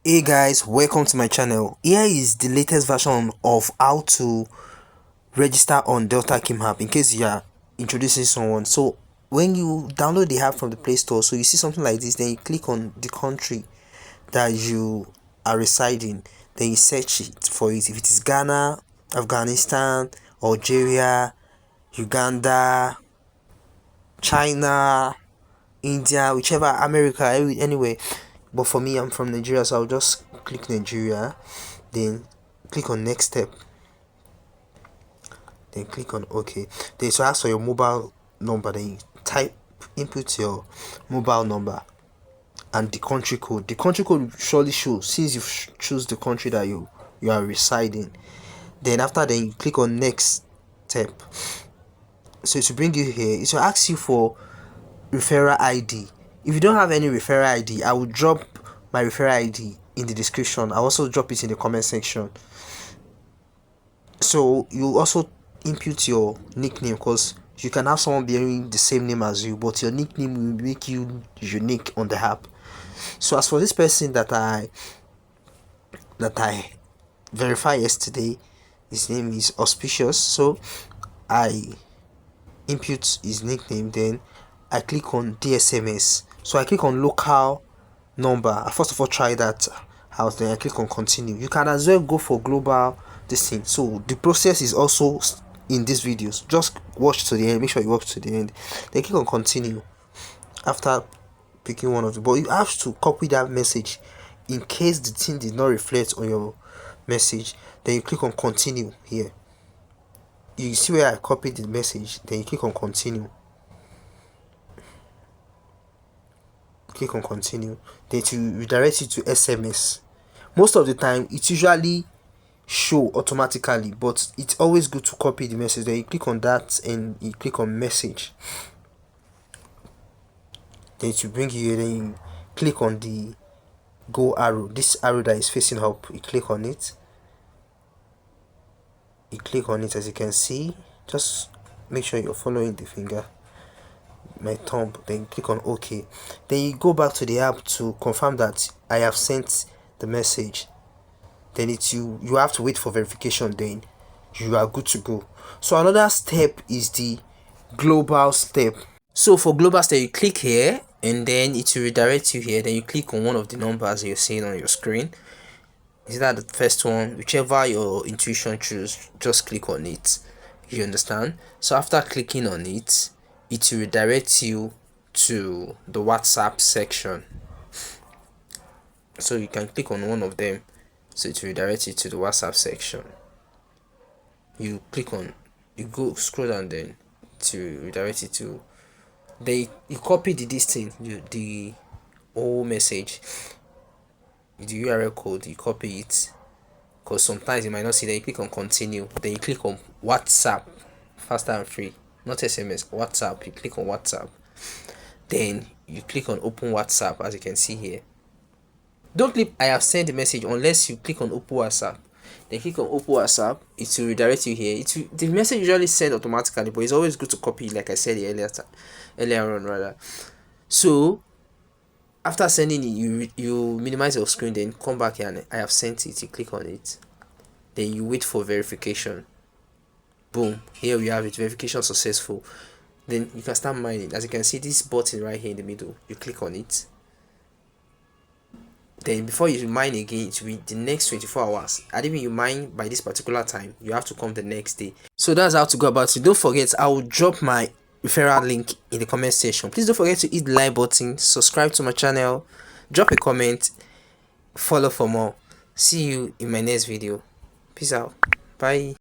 Hey guys, welcome to my channel. Here is the latest version of how to register on Delta Kim app in case you are introducing someone. So when you download the app from the Play Store, so you see something like this, then you click on the country that you are residing, then you search it for it. If it is Ghana, Afghanistan, Algeria, Uganda, China, India, whichever, America, anyway. But for me, I'm from Nigeria, so I'll just click Nigeria, then click on next step, then click on OK. Then so ask for your mobile number, then you input your mobile number and the country code. The country code will surely show since you choose the country that you are residing. Then after, then you click on next step. So to bring you here, it will ask you for referral ID. If you don't have any referral ID, I will drop my referral ID in the description. I'll also drop it in the comment section. So you also input your nickname, because you can have someone bearing the same name as you, but your nickname will make you unique on the app. So as for this person that I verified yesterday, his name is Auspicious, so I input his nickname, then I click on DSMS. So I click on local number. I first of all try that out, then I click on continue. You can as well go for global this thing. So the process is also in these videos. Just watch to the end, make sure you watch to the end, then click on continue after picking one of them. But you have to copy that message in case the thing did not reflect on your message. Then you click on continue here. You see where I copied the message, then you click on continue. Click on continue, then to redirect you to SMS. Most of the time it usually show automatically, but it's always good to copy the message. Then you click on that and you click on message, then to bring you here, then you click on the go arrow, this arrow that is facing up, you click on it. You click on it, as you can see, just make sure you're following the finger, my thumb, then click on OK. Then you go back to the app to confirm that I have sent the message. Then it's you have to wait for verification, then you are good to go. So another step is the global step. So for global step, you click here and then it will redirect you here. Then you click on one of the numbers you're seeing on your screen. Is that the first one? Whichever your intuition choose, just click on it. You understand? So after clicking on it, it will redirect you to the WhatsApp section. So you can click on one of them, so it will redirect you to the WhatsApp section. You click on, you go scroll down, then to redirect you to, you copy the whole message, the URL code, you copy it, because sometimes you might not see that. You click on continue, then you click on WhatsApp, faster and free, not SMS, WhatsApp. You click on WhatsApp, then you click on open WhatsApp, as you can see here. Don't click I have sent the message unless you click on open WhatsApp. Then click on open WhatsApp, it will redirect you here. The message usually sent automatically, but it's always good to copy, like I said earlier on rather. So after sending it, you minimize your screen, then come back here and I have sent it. You click on it, then you wait for verification. Boom, here we have it, verification successful. Then you can start mining. As you can see, this button right here in the middle, you click on it. Then before you mine again, it will be the next 24 hours. And even you mine by this particular time, you have to come the next day. So that's how to go about it. Don't forget, I will drop my referral link in the comment section. Please don't forget to hit the like button, subscribe to my channel, drop a comment, follow for more. See you in my next video. Peace out. Bye.